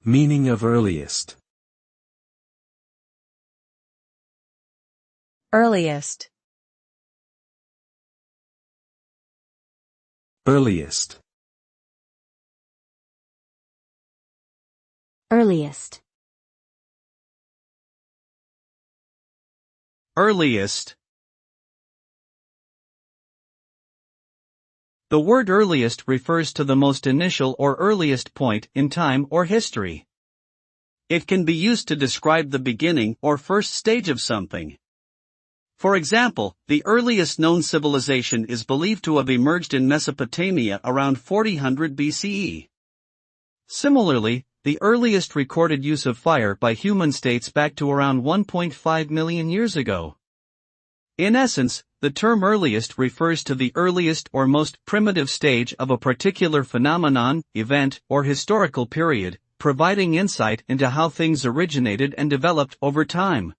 Meaning of earliest. Earliest. Earliest. Earliest. Earliest. The word earliest refers to the most initial or earliest point in time or history. It can be used to describe the beginning or first stage of something. For example, the earliest known civilization is believed to have emerged in Mesopotamia around 4000 BCE. Similarly, the earliest recorded use of fire by humans dates back to around 1.5 million years ago. In essence, the term earliest refers to the earliest or most primitive stage of a particular phenomenon, event, or historical period, providing insight into how things originated and developed over time.